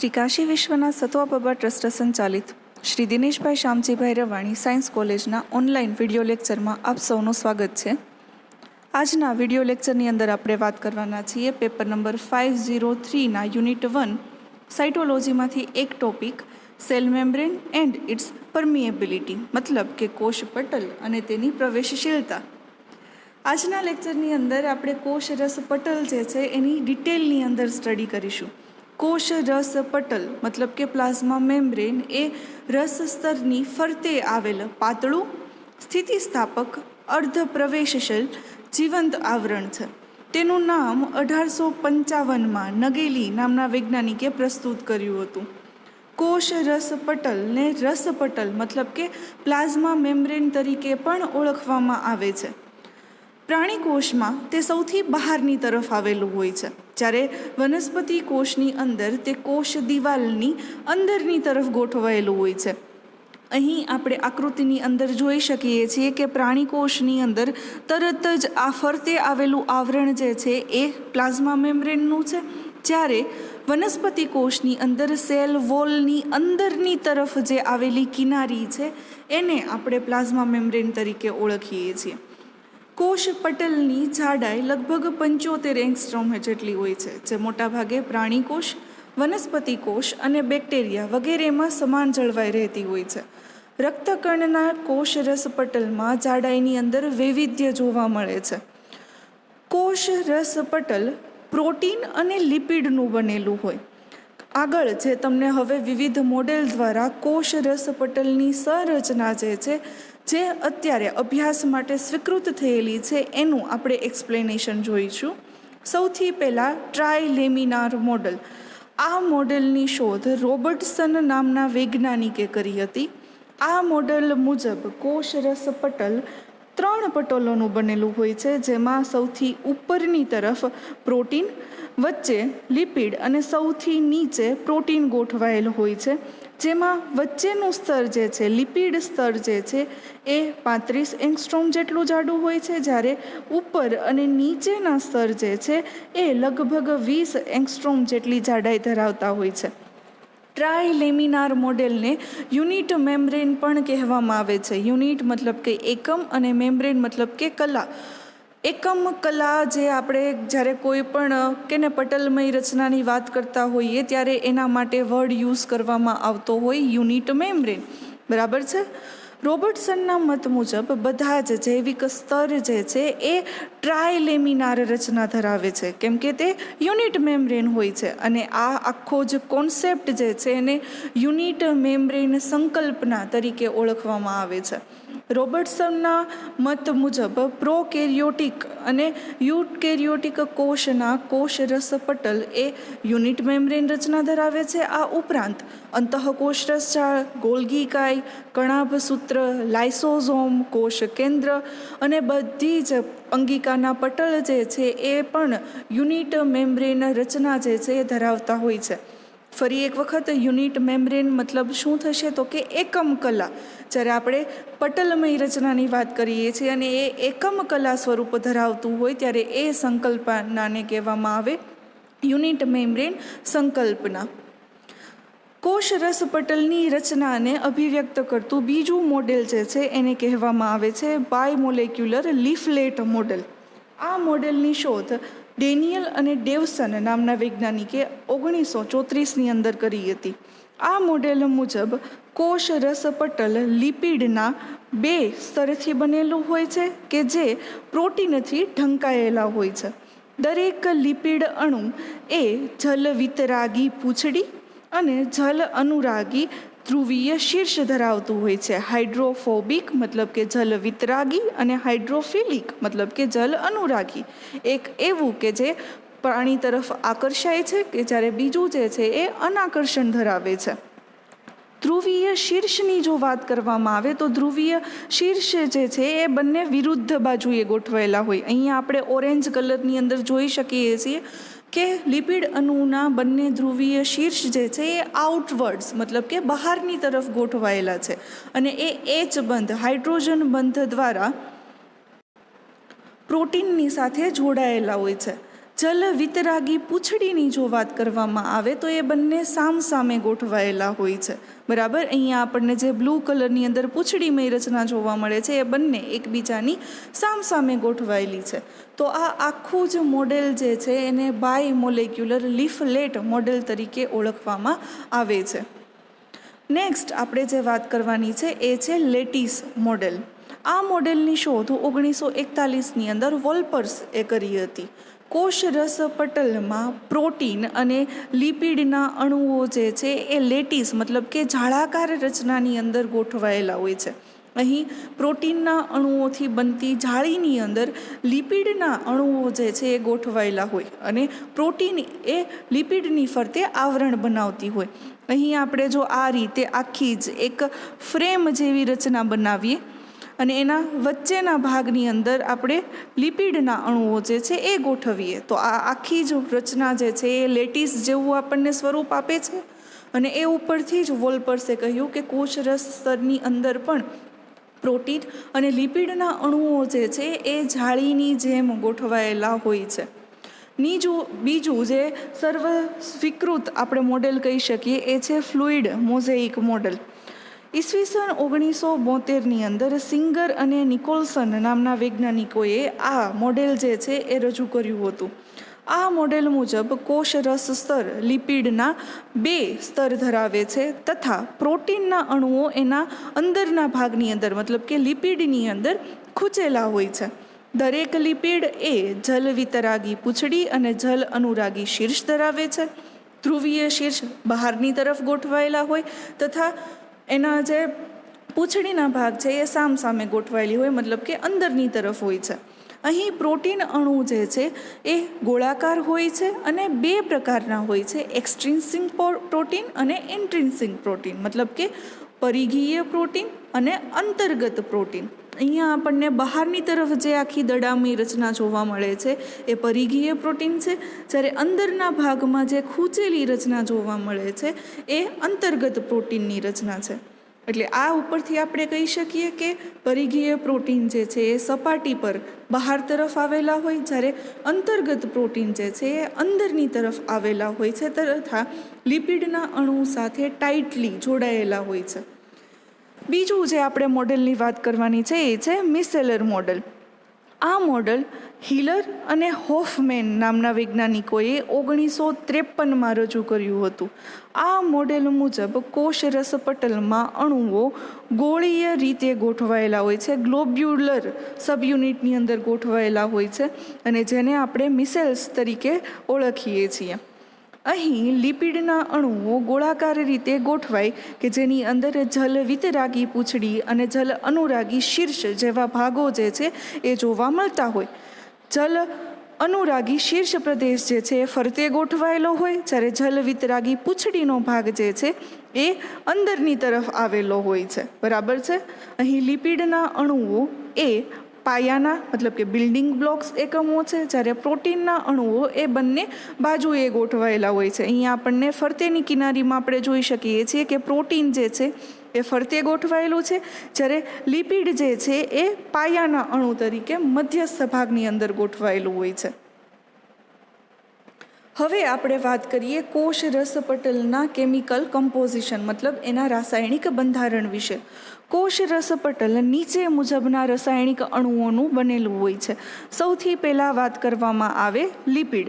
શ્રી કાશી વિશ્વના સત્વાપબા ટ્રસ્ટ સંચાલિત શ્રી દિનેશભાઈ શામજીભાઈ રવાણી સાયન્સ કોલેજના ઓનલાઈન વિડીયો લેક્ચરમાં આપ સૌનું સ્વાગત છે. આજના વિડીયો લેક્ચરની અંદર આપણે વાત કરવાના છીએ પેપર નંબર 503ના યુનિટ 1 સાયટોલોજીમાંથી એક topic cell membrane and its permeability, મતલબ કે કોષ પટલ અને તેની પ્રવેશશીલતા. આજના લેક્ચરની અંદર આપણે કોષ રસ પટલ જે છે એની ડિટેલની અંદર સ્ટડી કરીશું. કોષ રસ પટલ મતલબ કે પ્લાઝમા મેમ્બ્રેન એ રસ સ્તરની ફરતે આવેલ પાતળું સ્થિતિસ્થાપક અર્ધ પ્રવેશશીલ જીવંત આવરણ છે. તેનું નામ 1855માં નગેલી નામના વૈજ્ઞાનિકે પ્રસ્તુત કર્યું હતું. કોષ રસ પટલને રસ પટલ મતલબ કે પ્લાઝમા મેમ્બ્રેન તરીકે પણ ઓળખવામાં આવે છે. પ્રાણી કોષમાં તે સૌથી બહારની તરફ આવેલું હોય છે, જ્યારે વનસ્પતિ કોષની અંદર તે કોષ દિવાલની અંદરની તરફ ગોઠવાયેલું હોય છે. અહીં આપણે આકૃતિની અંદર જોઈ શકીએ છીએ કે પ્રાણી કોષની અંદર તરત જ આ ફરતે આવેલું આવરણ જે છે એ પ્લાઝમા મેમ્બ્રેનનું છે, જ્યારે વનસ્પતિ કોષની અંદર સેલ વોલની અંદરની તરફ જે આવેલી કિનારી છે એને આપણે પ્લાઝમા મેમ્બ્રેન તરીકે ઓળખીએ છીએ. કોષ પટલની જાડાઈ લગભગ 75 એંગસ્ટ્રોમ જેટલી હોય છે, જે મોટાભાગે પ્રાણી કોષ, વનસ્પતિ કોષ અને બેક્ટેરિયા વગેરેમાં સમાન જળવાઈ રહેતી હોય છે. રક્તકણના કોષ રસ પટલમાં જાડાઈની અંદર વૈવિધ્ય જોવા મળે છે. કોષ રસ પટલ પ્રોટીન અને લિપિડનું બનેલું હોય. આગળ જે તમને હવે વિવિધ મોડેલ દ્વારા કોષ રસ પટલની સંરચના જે છે જે અત્યારે અભ્યાસ માટે સ્વીકૃત થયેલી છે એનું આપણે એક્સપ્લેનેશન જોઈશું. સૌથી પહેલાં ટ્રાયલેમિનાર મોડલ. આ મોડેલની શોધ રોબર્ટસન નામના વૈજ્ઞાનિકે કરી હતી. આ મોડેલ મુજબ કોષ રસ પટલ 3 પટલોનું બનેલું હોય છે, જેમાં સૌથી ઉપરની તરફ પ્રોટીન, વચ્ચે લિપિડ અને સૌથી નીચે પ્રોટીન ગોઠવાયેલ હોય છે, જેમાં વચ્ચેનું સ્તર જે છે લિપિડ સ્તર જે છે એ 35 એંગસ્ટ્રોમ જેટલું જાડું હોય છે, જ્યારે ઉપર અને નીચેના સ્તર જે છે એ લગભગ 20 એંગસ્ટ્રોમ જેટલી જાડાઈ ધરાવતા હોય છે. ટ્રાયલેમિનાર મોડેલને યુનિટ મેમ્બ્રેન પણ કહેવામાં આવે છે. યુનિટ મતલબ કે એકમ અને મેમ્બ્રેન મતલબ કે કલા. એકમ કલા જે આપણે જ્યારે કોઈ પણ કેને પટલમય રચનાની વાત કરતા હોઈએ ત્યારે એના માટે વર્ડ યુઝ કરવામાં આવતો હોય યુનિટ મેમ્બ્રેન, બરાબર છે. રોબર્ટસનના મત મુજબ બધા જ જૈવિક સ્તર જે છે એ ટ્રાયલેમિનાર રચના ધરાવે છે, કેમ કે તે યુનિટ મેમ્બ્રેન હોય છે, અને આ આખો જ કોન્સેપ્ટ જે છે એને યુનિટ મેમ્બ્રેન સંકલ્પના તરીકે ઓળખવામાં આવે છે. રોબર્ટસનના મત મુજબ પ્રોકેરિયોટિક અને યુકેરિયોટિક કોષના કોષ રસ પટલ એ યુનિટ મેમ્બ્રેન રચના ધરાવે છે. આ ઉપરાંત અંતઃકોષ રસજાળ, ગોલ્ગી કાય, કણાભસૂત્ર, લાઇસોઝોમ, કોષ કેન્દ્ર અને બધી જ અંગિકાના પટલ જે છે એ પણ યુનિટ મેમ્બ્રેન રચના જે છે એ ધરાવતા હોય છે. ફરી એક વખત યુનિટ મેમ્બ્રેન મતલબ શું થશે તો કે એકમ કલા. જ્યારે આપણે પટલમય રચનાની વાત કરીએ છીએ અને એ એકમ કલા સ્વરૂપ ધરાવતું હોય ત્યારે એ સંકલ્પનાને કહેવામાં આવે યુનિટ મેમ્બ્રેન સંકલ્પના. કોષ રસ પટલની રચનાને અભિવ્યક્ત કરતું બીજું મોડેલ જે છે એને કહેવામાં આવે છે બાયમોલેક્યુલર લીફલેટ મોડેલ. આ મોડેલની શોધ ડેનિયલ અને ડેવસન નામના વૈજ્ઞાનિકે 1934ની અંદર કરી હતી. આ મોડેલ મુજબ કોષ રસ પટલ લિપિડના 2 સ્તરથી બનેલું હોય છે કે જે પ્રોટીનથી ઢંકાયેલા હોય છે. દરેક લિપિડ અણુ એ જલ વિતરાગી પૂંછડી અને જલ અનુરાગી ધ્રુવીય શીર્ષ ધરાવતું હોય છે. હાઇડ્રોફોબિક મતલબ કે જલ વિતરાગી અને હાઇડ્રોફિલિક મતલબ કે જલ અનુરાગી. એક એવું કે જે પ્રાણી તરફ આકર્ષાય છે કે જ્યારે બીજું જે છે એ અનાકર્ષણ ધરાવે છે. ધ્રુવીય શીર્ષની જો વાત કરવામાં આવે તો ધ્રુવીય શીર્ષ જે છે એ બંને વિરુદ્ધ બાજુએ ગોઠવાયેલા હોય. અહીંયા આપણે ઓરેન્જ કલરની અંદર જોઈ શકીએ છીએ કે લિપિડ અણુના બંને ધ્રુવીય શીર્ષ જે છે એ આઉટવર્ડ્સ મતલબ કે બહારની તરફ ગોઠવાયેલા છે, અને એ એચ બંધ હાઇડ્રોજન બંધ દ્વારા પ્રોટીનની સાથે જોડાયેલા હોય છે. જલ વિતરાગી પૂંછડીની જો વાત કરવામાં આવે તો એ બંને સામસામે ગોઠવાયેલા હોય છે, બરાબર. અહીંયા આપણને જે બ્લુ કલરની અંદર પૂંછડીમય રચના જોવા મળે છે એ બંને એકબીજાની સામસામે ગોઠવાયેલી છે. તો આ આખું જ મોડેલ જે છે એને બાય મોલેક્યુલર લીફલેટ મોડેલ તરીકે ઓળખવામાં આવે છે. નેક્સ્ટ આપણે જે વાત કરવાની છે એ છે લેટિસ મોડેલ. આ મોડેલની શોધ 1941ની અંદર વોલ્પર્સ એ કરી હતી. કોષરસ પટલમાં પ્રોટીન અને લિપિડના અણુઓ જે છે એ લેટિસ મતલબ કે જાળાકાર રચનાની અંદર ગોઠવાયેલા હોય છે. અહીં પ્રોટીનના અણુઓથી બનતી જાળીની અંદર લિપિડના અણુઓ જે છે એ ગોઠવાયેલા હોય અને પ્રોટીન એ લિપિડની ફરતે આવરણ બનાવતી હોય. અહીં આપણે જો આ રીતે આખી જ એક ફ્રેમ જેવી રચના બનાવીએ અને એના વચ્ચેના ભાગની અંદર આપણે લિપિડના અણુઓ જે છે એ ગોઠવીએ તો આ આખી જ રચના જે છે એ લેટિસ જેવું આપણને સ્વરૂપ આપે છે. અને એ ઉપરથી જ વોલ્પર્સે કહ્યું કે કોષરસ સ્તરની અંદર પણ પ્રોટીન અને લિપિડના અણુઓ જે છે એ જાળીની જેમ ગોઠવાયેલા હોય છે. બીજું જે સર્વ સ્વીકૃત આપણે મોડેલ કહી શકીએ એ છે ફ્લુઇડ મોઝેઇક મોડેલ. ઈસવીસન 1972ની અંદર સિંગર અને નિકોલસન નામના વૈજ્ઞાનિકોએ આ મોડેલ જે છે એ રજૂ કર્યું હતું. આ મોડેલ મુજબ કોષરસ સ્તર લિપિડના 2 સ્તર ધરાવે છે તથા પ્રોટીનના અણુઓ એના અંદરના ભાગની અંદર મતલબ કે લિપિડની અંદર ખૂંચેલા હોય છે. દરેક લિપિડ એ જલ વિતરાગી પૂંછડી અને જલ અનુરાગી શીર્ષ ધરાવે છે. ધ્રુવીય શીર્ષ બહારની તરફ ગોઠવાયેલા હોય તથા એના જે પૂંછડીના ભાગ છે એ સામસામે ગોઠવાયેલી હોય મતલબ કે અંદરની તરફ હોય છે. અહીં પ્રોટીન અણુ જે છે એ ગોળાકાર હોય છે અને 2 પ્રકારના હોય છે, એક્સ્ટ્રિન્સિક પ્રોટીન અને ઇન્ટ્રિન્સિક પ્રોટીન મતલબ કે પરિઘીય પ્રોટીન અને અંતર્ગત પ્રોટીન. અહીંયા આપણને બહારની તરફ જે આખી દડામય રચના જોવા મળે છે એ પરિઘીય પ્રોટીન છે, જ્યારે અંદરના ભાગમાં જે ખૂંચેલી રચના જોવા મળે છે એ અંતર્ગત પ્રોટીનની રચના છે. એટલે આ ઉપરથી આપણે કહી શકીએ કે પરિઘીય પ્રોટીન જે છે એ સપાટી પર બહાર તરફ આવેલા હોય, જ્યારે અંતર્ગત પ્રોટીન જે છે એ અંદરની તરફ આવેલા હોય છે તથા લિપિડના અણુ સાથે ટાઇટલી જોડાયેલા હોય છે. બીજું જે આપણે મોડેલની વાત કરવાની છે એ છે મિસેલર મોડેલ. આ મોડેલ હિલર અને હોફમેન નામના વૈજ્ઞાનિકોએ 1953માં રજૂ કર્યું હતું. આ મોડેલ મુજબ કોષરસ પટલમાં અણુઓ ગોળીય રીતે ગોઠવાયેલા હોય છે, ગ્લોબ્યુલર સબયુનિટની અંદર ગોઠવાયેલા હોય છે અને જેને આપણે મિસેલ્સ તરીકે ઓળખીએ છીએ. અહીં લિપિડના અણુઓ ગોળાકાર રીતે ગોઠવાય કે જેની અંદર જલ વિતરાગી પૂંછડી અને જલ અનુરાગી શીર્ષ જેવા ભાગો જે છે એ જોવા મળતા હોય. જલ અનુરાગી શીર્ષ પ્રદેશ જે છે એ ફરતે ગોઠવાયેલો હોય, જ્યારે જલ વિતરાગી પૂંછડીનો ભાગ જે છે એ અંદરની તરફ આવેલો હોય છે, બરાબર છે. અહીં લિપિડના અણુઓ એ પાયાના મતલબ કે બિલ્ડિંગ બ્લોક્સ એકમો છે, જ્યારે પ્રોટીનના અણુઓ એ બંને બાજુએ ગોઠવાયેલા હોય છે. અહીંયા આપણને ફરતેની કિનારીમાં આપણે જોઈ શકીએ છીએ કે પ્રોટીન જે છે એ ફરતે ગોઠવાયેલું છે, જ્યારે લિપિડ જે છે એ પાયાના અણુ તરીકે મધ્યસ્થ ભાગની અંદર ગોઠવાયેલું હોય છે. હવે આપણે વાત કરીએ કોષરસ પટલના કેમિકલ કમ્પોઝિશન મતલબ એના રાસાયણિક બંધારણ વિશે. કોષરસ પટલ નીચે મુજબના રાસાયણિક અણુઓનું બનેલું હોય છે. સૌથી પહેલાં વાત કરવામાં આવે લિપિડ.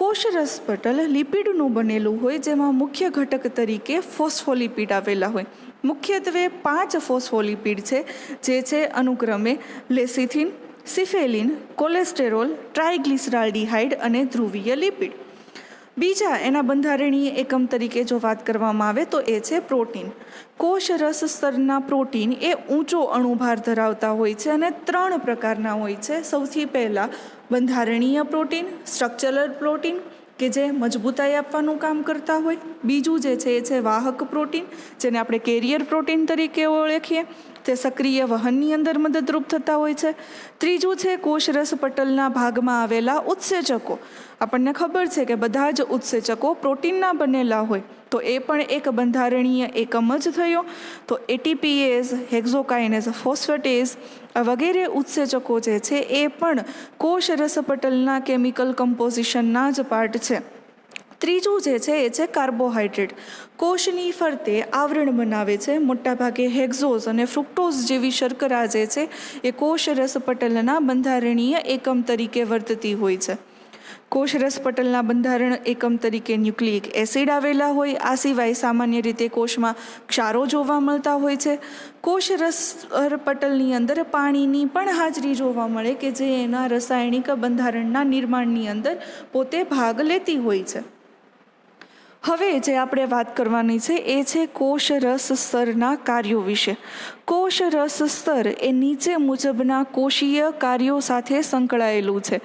કોષરસ પટલ લિપિડનું બનેલું હોય જેમાં મુખ્ય ઘટક તરીકે ફોસ્ફોલિપિડ આવેલા હોય. મુખ્યત્વે 5 ફોસ્ફોલિપિડ છે જે છે અનુક્રમે લેસિથિન, સિફેલિન, કોલેસ્ટેરોલ, ટ્રાઇગ્લિસરાલ્ડિહાઇડ અને ધ્રુવીય લિપિડ. બીજા એના બંધારણીય એકમ તરીકે જો વાત કરવામાં આવે તો એ છે પ્રોટીન. કોષરસ સ્તરના પ્રોટીન એ ઊંચો અણુભાર ધરાવતા હોય છે અને 3 પ્રકારના હોય છે. સૌથી પહેલાં બંધારણીય પ્રોટીન, સ્ટ્રક્ચરલ પ્રોટીન કે જે મજબૂતાઈ આપવાનું કામ કરતા હોય. બીજું જે છે એ છે વાહક પ્રોટીન જેને આપણે કેરિયર પ્રોટીન તરીકે ઓળખીએ, તે સક્રિય વહનની અંદર મદદરૂપ થતા હોય છે. ત્રીજું છે કોષરસ પટલના ભાગમાં આવેલા ઉત્સેચકો. આપણને ખબર છે કે બધા જ ઉત્સેચકો પ્રોટીનના બનેલા હોય તો એ પણ એક બંધારણીય એકમ જ થયો. તો એટીપીએઝ, હેક્ઝોકાઇનેઝ, ફોસ્ફેટેઝ વગેરે ઉત્સેચકો જે છે એ પણ કોષ રસપટલના કેમિકલ કમ્પોઝિશનના જ પાર્ટ છે. ત્રીજું જે છે એ છે કાર્બોહાઈડ્રેટ. કોષની ફરતે આવરણ બનાવે છે. મોટાભાગે હેક્ઝોઝ અને ફ્રુક્ટોઝ જેવી શર્કરા જે છે એ કોષ રસપટલના બંધારણીય એકમ તરીકે વર્તતી હોય છે. કોષ રસપટલના બંધારણ એકમ તરીકે ન્યુક્લિક એસિડ આવેલા હોય. આ સિવાય સામાન્ય રીતે કોષમાં ક્ષારો જોવા મળતા હોય છે. કોષ રસપટલની અંદર પાણીની પણ હાજરી જોવા મળે કે જે એના રાસાયણિક બંધારણના નિર્માણની અંદર પોતે ભાગ લેતી હોય છે. હવે જે આપણે વાત કરવાની છે એ છે કોષ રસ સ્તરના કાર્યો વિશે. કોષ રસ સ્તર એ નીચે મુજબના કોષીય કાર્યો સાથે સંકળાયેલું છે.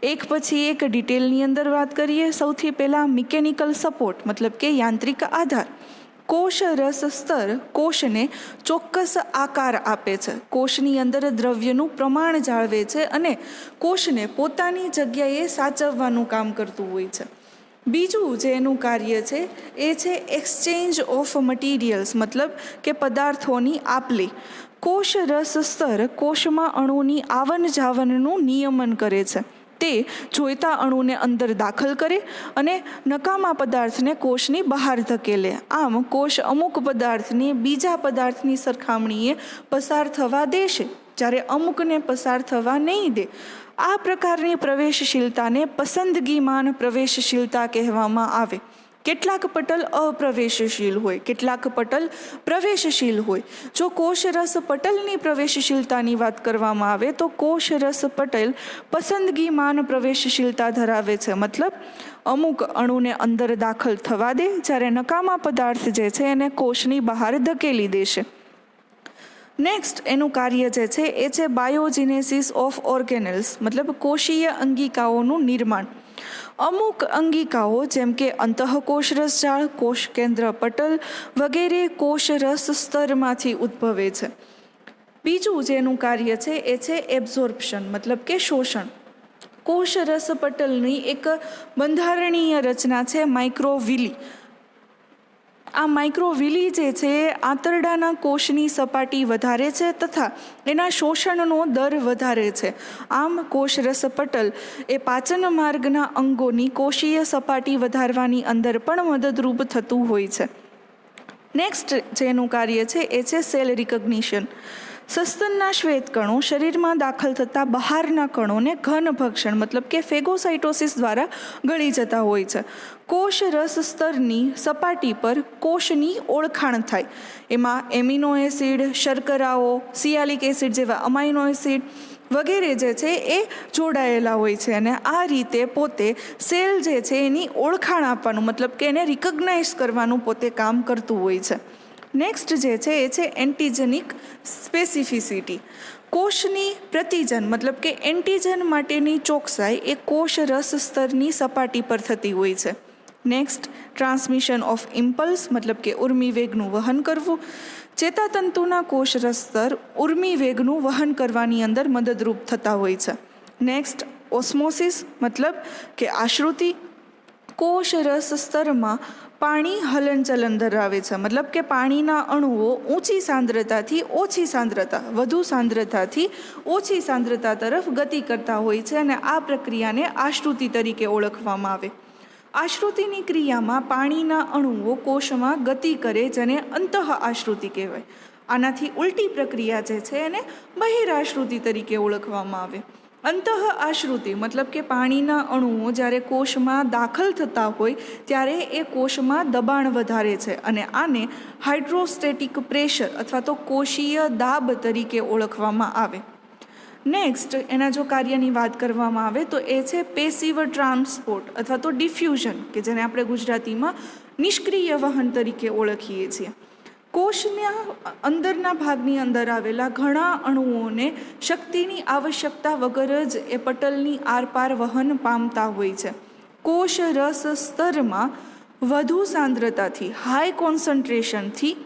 એક પછી એક ડિટેલની અંદર વાત કરીએ. સૌથી પહેલાં મિકેનિકલ સપોર્ટ મતલબ કે યાંત્રિક આધાર. કોષ રસ સ્તર કોષને ચોક્કસ આકાર આપે છે, કોષની અંદર દ્રવ્યનું પ્રમાણ જાળવે છે અને કોષને પોતાની જગ્યાએ સાચવવાનું કામ કરતું હોય છે. બીજું જે એનું કાર્ય છે એ છે એક્સચેન્જ ઓફ મટીરિયલ્સ મતલબ કે પદાર્થોની આપ-લે. કોષ રસ સ્તર કોષમાં અણુની આવન જાવનનું નિયમન કરે છે. તે જોઈતા અણુને અંદર દાખલ કરે અને નકામા પદાર્થને કોષની બહાર ધકેલે. આમ કોષ અમુક પદાર્થને બીજા પદાર્થની સરખામણીએ પસાર થવા દેશે, જ્યારે અમુકને પસાર થવા નહીં દે. આ પ્રકારની પ્રવેશશીલતાને પસંદગીમાન પ્રવેશશીલતા કહેવામાં આવે. કેટલાક પટલ અપ્રવેશશીલ હોય, કેટલાક પટલ પ્રવેશશીલ હોય. જો કોષરસ પટલની પ્રવેશશીલતાની વાત કરવામાં આવે તો કોષરસ પટલ પસંદગીમાન પ્રવેશશીલતા ધરાવે છે. મતલબ અમુક અણુને અંદર દાખલ થવા દે, જ્યારે નકામા પદાર્થ જે છે એને કોષની બહાર ધકેલી દેશે. નેક્સ્ટ એનું કાર્ય જે છે એ છે બાયોજિનેસિસ ઓફ ઓર્ગેનેલ્સ મતલબ કોષીય અંગિકાઓનું નિર્માણ. અમુક અંગિકાઓ જેમ કે અંતઃકોષરસ જાળ, કોષ કેન્દ્ર પટલ વગેરે કોષરસ સ્તરમાંથી ઉદ્ભવે છે. બીજું જેનું કાર્ય છે એ છે એબ્ઝોર્પ્શન મતલબ કે શોષણ. કોષરસ પટલની એક બંધારણીય રચના છે માઇક્રોવિલી. આ માઇક્રોવિલી જે છે એ આંતરડાના કોષની સપાટી વધારે છે તથા એના શોષણનો દર વધારે છે. આમ કોષરસ પટલ એ પાચન માર્ગના અંગોની કોષીય સપાટી વધારવાની અંદર પણ મદદરૂપ થતું હોય છે. નેક્સ્ટ જેનું કાર્ય છે એ છે સેલ રિકગ્નિશન. સસ્તનના શ્વેતકણો શરીરમાં દાખલ થતા બહારના કણોને ઘન ભક્ષણ મતલબ કે ફેગોસાઇટોસિસ દ્વારા ગળી જતા હોય છે. કોષ રસ સ્તરની સપાટી પર કોષની ઓળખાણ થાય. એમાં એમિનો એસિડ, શર્કરાઓ, સિયાલિક એસિડ જેવા અમાઇનો એસિડ વગેરે જે છે એ જોડાયેલા હોય છે અને આ રીતે પોતે સેલ જે છે એની ઓળખાણ આપવાનું મતલબ કે એને રિકગ્નાઇઝ કરવાનું પોતે કામ કરતું હોય છે. નેક્સ્ટ જે છે એ છે એન્ટીજેનિક સ્પેસિફિસિટી. કોષની પ્રતિજન મતલબ કે એન્ટીજન માટેની ચોકસાઈ એ કોષ રસ સ્તરની સપાટી પર થતી હોય છે. નેક્સ્ટ ટ્રાન્સમિશન ઓફ ઇમ્પલ્સ મતલબ કે ઉર્મી વેગનું વહન કરવું. ચેતાતંતુના કોષ રસ સ્તર ઉર્મી વેગનું વહન કરવાની અંદર મદદરૂપ થતા હોય છે. નેક્સ્ટ ઓસ્મોસિસ મતલબ કે આશ્રુતિ. કોષ રસ સ્તરમાં પાણી હલનચલન ધરાવે છે મતલબ કે પાણીના અણુઓ ઊંચી સાંદ્રતાથી ઓછી સાંદ્રતા, વધુ સાંદ્રતાથી ઓછી સાંદ્રતા તરફ ગતિ કરતા હોય છે અને આ પ્રક્રિયાને આશ્રુતિ તરીકે ઓળખવામાં આવે. આશ્રુતિની ક્રિયામાં પાણીના અણુઓ કોષમાં ગતિ કરે જેને અંતઃ આશ્રુતિ કહેવાય. આનાથી ઉલટી પ્રક્રિયા જે છે એને બહિરાશ્રુતિ તરીકે ઓળખવામાં આવે. અંતઃ આશ્રુતિ મતલબ કે પાણીના અણુઓ જ્યારે કોષમાં દાખલ થતા હોય ત્યારે એ કોષમાં દબાણ વધારે છે અને આને હાઇડ્રોસ્ટેટિક પ્રેશર અથવા તો કોષીય દાબ તરીકે ઓળખવામાં આવે. નેક્સ્ટ એના જો કાર્યની વાત કરવામાં આવે તો એ છે પેસિવ ટ્રાન્સપોર્ટ અથવા તો ડિફ્યુઝન કે જેને આપણે ગુજરાતીમાં નિષ્ક્રિય વહન તરીકે ઓળખીએ છીએ. કોષના અંદરના ભાગની અંદર આવેલા ઘણા અણુઓને શક્તિની આવશ્યકતા વગર જ એ પટલની આરપાર વહન પામતા હોય છે. કોષ રસ સ્તરમાં વધુ સાંદ્રતાથી હાઈ કોન્સન્ટ્રેશનથી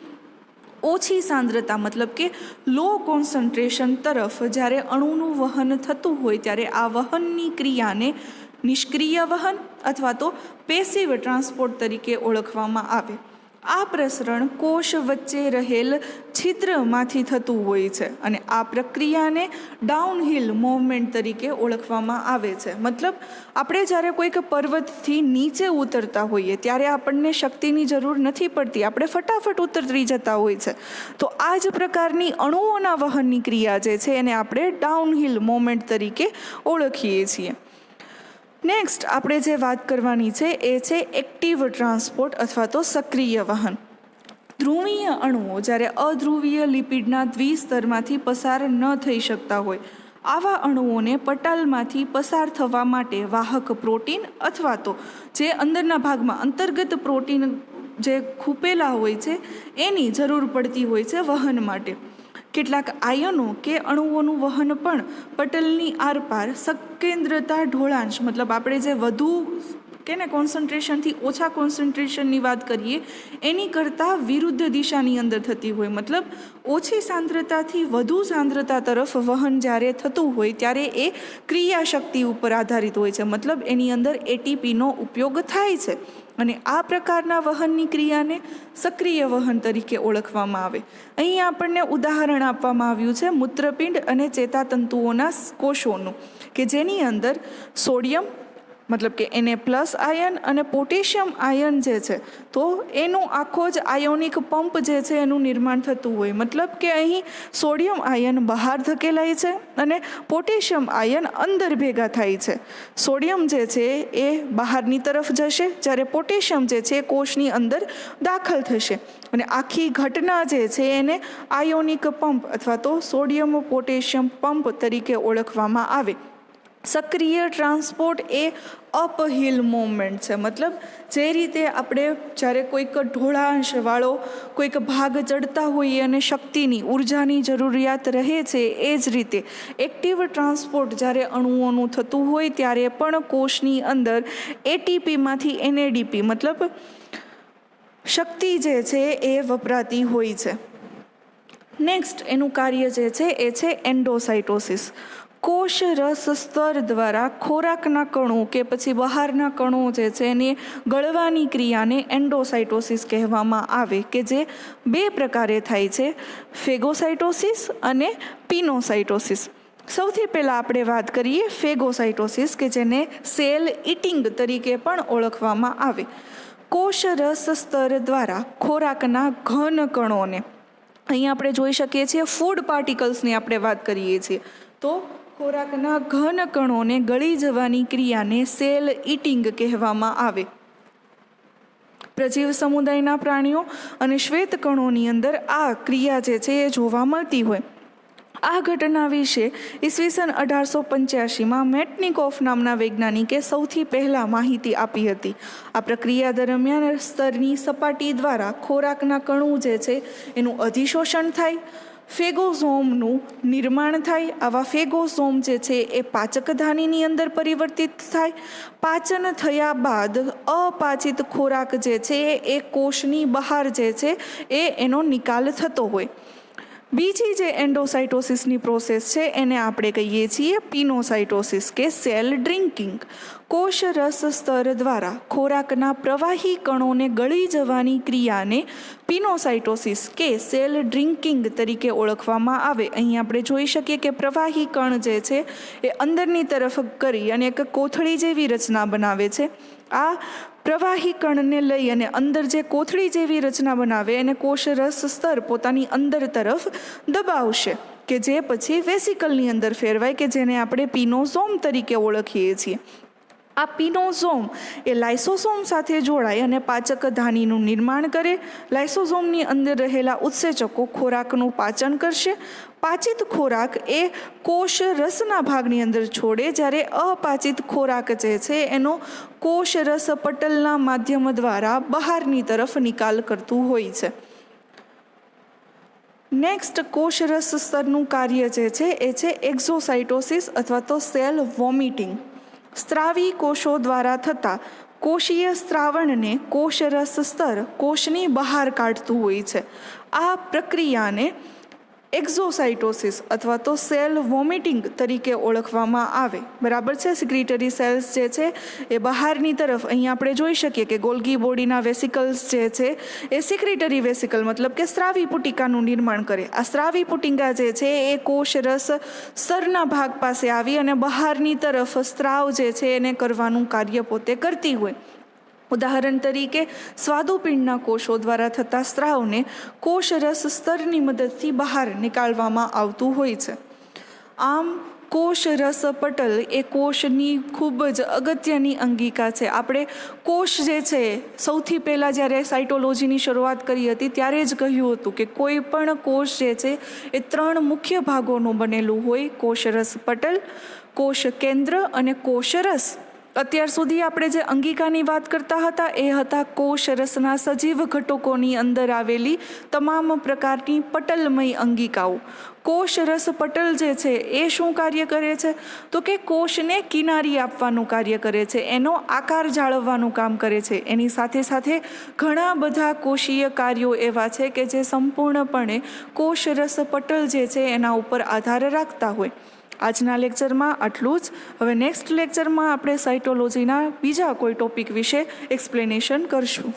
ઓછી સાંદ્રતા મતલબ કે લો કોન્સન્ટ્રેશન તરફ જ્યારે અણુનું વહન થતું હોય ત્યારે આ વહનની ક્રિયાને નિષ્ક્રિય વહન અથવા તો પેસિવ ટ્રાન્સપોર્ટ તરીકે ઓળખવામાં આવે. આ પ્રસરણ કોષ વચ્ચે રહેલ છિદ્રમાંથી થતું હોય છે અને આ પ્રક્રિયાને ડાઉનહિલ મૂવમેન્ટ તરીકે ઓળખવામાં આવે છે. મતલબ આપણે જ્યારે કોઈક પર્વતથી નીચે ઉતરતા હોઈએ ત્યારે આપણને શક્તિની જરૂર નથી પડતી, આપણે ફટાફટ ઉતરી જતા હોય છે. તો આ જ પ્રકારની અણુઓના વહનની ક્રિયા જે છે એને આપણે ડાઉનહિલ મૂવમેન્ટ તરીકે ઓળખીએ છીએ. નેક્સ્ટ આપણે જે વાત કરવાની છે એ છે એક્ટિવ ટ્રાન્સપોર્ટ અથવા તો સક્રિય વહન. ધ્રુવીય અણુઓ જ્યારે અધ્રુવીય લિપિડના દ્વિસ્તરમાંથી પસાર ન થઈ શકતા હોય, આવા અણુઓને પટલમાંથી પસાર થવા માટે વાહક પ્રોટીન અથવા તો જે અંદરના ભાગમાં અંતર્ગત પ્રોટીન જે ખૂપેલા હોય છે એની જરૂર પડતી હોય છે વહન માટે. કેટલાક આયનો કે અણુઓનું વહન પણ પટલની આરપાર સકેન્દ્રતા ઢોળાંશ, મતલબ આપણે જે વધુ કે ને કોન્સન્ટ્રેશનથી ઓછા કોન્સન્ટ્રેશનની વાત કરીએ એની કરતાં વિરુદ્ધ દિશાની અંદર થતી હોય. મતલબ ઓછી સાંદ્રતાથી વધુ સાંદ્રતા તરફ વહન જ્યારે થતું હોય ત્યારે એ ક્રિયાશક્તિ ઉપર આધારિત હોય છે. મતલબ એની અંદર એટીપીનો ઉપયોગ થાય છે અને આ પ્રકારના વહનની ક્રિયાને સક્રિય વહન તરીકે ઓળખવામાં આવે. અહીં આપણને ઉદાહરણ આપવામાં આવ્યું છે મૂત્રપિંડ અને ચેતાતંતુઓના કોષોનું, કે જેની અંદર સોડિયમ મતલબ કે એને પ્લસ આયન અને પોટેશિયમ આયન જે છે તો એનું આખો જ આયોનિક પંપ જે છે એનું નિર્માણ થતું હોય. મતલબ કે અહીં સોડિયમ આયન બહાર ધકેલાય છે અને પોટેશિયમ આયન અંદર ભેગા થાય છે. સોડિયમ જે છે એ બહારની તરફ જશે જ્યારે પોટેશિયમ જે છે કોષની અંદર દાખલ થશે અને આખી ઘટના જે છે એને આયોનિક પંપ અથવા તો સોડિયમ પોટેશિયમ પંપ તરીકે ઓળખવામાં આવે. સક્રિય ટ્રાન્સપોર્ટ એ અપહિલ મૂવમેન્ટ છે. મતલબ જે રીતે આપણે જ્યારે કોઈક ઢોળાંશવાળો કોઈક ભાગ ચડતા હોઈએ અને શક્તિની ઉર્જાની જરૂરિયાત રહે છે, એ જ રીતે એક્ટિવ ટ્રાન્સપોર્ટ જ્યારે અણુઓનું થતું હોય ત્યારે પણ કોષની અંદર એટીપીમાંથી એનએડીપી મતલબ શક્તિ જે છે એ વપરાતી હોય છે. નેક્સ્ટ એનું કાર્ય જે છે એ છે એન્ડોસાઇટોસિસ. કોષ રસ સ્તર દ્વારા ખોરાકના કણો કે પછી બહારના કણો જે છે એને ગળવાની ક્રિયાને એન્ડોસાઇટોસિસ કહેવામાં આવે, કે જે બે પ્રકારે થાય છે, ફેગોસાઇટોસિસ અને પિનોસાઇટોસિસ. સૌથી પહેલાં આપણે વાત કરીએ ફેગોસાઇટોસિસ, કે જેને સેલ ઇટિંગ તરીકે પણ ઓળખવામાં આવે. કોષ રસ સ્તર દ્વારા ખોરાકના ઘન કણોને, અહીં આપણે જોઈ શકીએ છીએ ફૂડ પાર્ટિકલ્સની આપણે વાત કરીએ છીએ, તો ખોરાકના ઘન કણોને ગળી જવાની ક્રિયાને સેલ ઇટિંગ કહેવામાં આવે. પ્રજીવ સમુદાયના પ્રાણીઓ અને શ્વેત કણોની અંદર આ ક્રિયા જે છે એ જોવા મળતી હોય. આ ઘટના વિશે ઈસવીસન 1885માં મેટનિકોફ નામના વૈજ્ઞાનિકે સૌથી પહેલાં માહિતી આપી હતી. આ પ્રક્રિયા દરમિયાન સ્તરની સપાટી દ્વારા ખોરાકના કણો જે છે એનું અધિશોષણ થાય, ફેગોઝોમનું નિર્માણ થાય. આવા ફેગોઝોમ જે છે એ પાચક ધાનીની અંદર પરિવર્તિત થાય. પાચન થયા બાદ અપાચિત ખોરાક જે છે એ કોષની બહાર જે છે એ એનો નિકાલ થતો હોય. બીજી જે એન્ડોસાઇટોસિસની પ્રોસેસ છે એને આપણે કહીએ છીએ પિનોસાઇટોસિસ કે સેલ ડ્રિંકિંગ. કોષ રસ સ્તર દ્વારા ખોરાકના પ્રવાહી કણોને ગળી જવાની ક્રિયાને પિનોસાઇટોસિસ કે સેલ ડ્રિંકિંગ તરીકે ઓળખવામાં આવે. અહીં આપણે જોઈ શકીએ કે પ્રવાહી કણ જે છે એ અંદરની તરફ કરી અને એક કોથળી જેવી રચના બનાવે છે. આ પ્રવાહી કણને લઈ અને અંદર જે કોથળી જેવી રચના બનાવે એને કોષ રસ સ્તર પોતાની અંદર તરફ દબાવશે, કે જે પછી વેસિકલની અંદર ફેરવાય, કે જેને આપણે પિનોઝોમ તરીકે ઓળખીએ છીએ. આ પિનોઝોમ એ લાઇસોસોમ સાથે જોડાય અને પાચક ધાનીનું નિર્માણ કરે. લાઇસોસોમની અંદર રહેલા ઉત્સેચકો ખોરાકનું પાચન કરશે. પાચિત ખોરાક એ કોષ રસના ભાગની અંદર છોડે, જ્યારે અપાચિત ખોરાક જે છે એનો કોષ રસ પટલના માધ્યમ દ્વારા બહારની તરફ નિકાલ કરતું હોય છે. નેક્સ્ટ કોષ રસ સ્તરનું કાર્ય જે છે એ છે એક્ઝોસાઇટોસિસ અથવા તો સેલ વોમિટિંગ. સ્ત્રાવી કોષો દ્વારા થતા કોષીય સ્ત્રાવણને કોષરસ સ્તર કોષની બહાર કાઢતું હોય છે. આ પ્રક્રિયાને એક્ઝોસાઇટોસિસ અથવા તો સેલ વોમિટિંગ તરીકે ઓળખવામાં આવે. બરાબર છે. સિક્રિટરી સેલ્સ જે છે એ બહારની તરફ અહીં આપણે જોઈ શકીએ કે ગોલ્ગી બોડીના વેસિકલ્સ જે છે એ સિક્રિટરી વેસિકલ મતલબ કે સ્રાવી પુટિકાનું નિર્માણ કરે. આ સ્રાવી પુટિકા જે છે એ કોષરસ સ્તરના ભાગ પાસે આવી અને બહારની તરફ સ્ત્રાવ જે છે એને કરવાનું કાર્ય પોતે કરતી હોય. ઉદાહરણ તરીકે સ્વાદુપિંડના કોષો દ્વારા થતા સ્ત્રાવને કોષરસ સ્તરની મદદથી બહાર નીકાળવામાં આવતું હોય છે. આમ કોષરસ પટલ એ કોષની ખૂબ જ અગત્યની અંગિકા છે. આપણે કોષ જે છે સૌથી પહેલાં જ્યારે સાયટોલોજીની શરૂઆત કરી હતી ત્યારે જ કહ્યું હતું કે કોઈ પણ કોષ જે છે એ 3 મુખ્ય ભાગોનું બનેલું હોય: કોષરસ પટલ, કોષ કેન્દ્ર અને કોષરસ. અત્યાર સુધી આપણે જે અંગિકાની વાત કરતા હતા એ હતા કોષરસના સજીવ ઘટકોની અંદર આવેલી તમામ પ્રકારની પટલમય અંગિકાઓ. કોષરસ પટલ જે છે એ શું કાર્ય કરે છે? તો કે કોષને કિનારી આપવાનું કાર્ય કરે છે, એનો આકાર જાળવવાનું કામ કરે છે. એની સાથે સાથે ઘણા બધા કોષીય કાર્યો એવા છે કે જે સંપૂર્ણપણે કોષરસ પટલ જે છે એના ઉપર આધાર રાખતા હોય. આજના લેક્ચરમાં આટલું જ. હવે નેક્સ્ટ લેક્ચરમાં આપણે સાયટોલોજીના બીજા કોઈ ટોપિક વિશે એક્સપ્લેનેશન કરશું.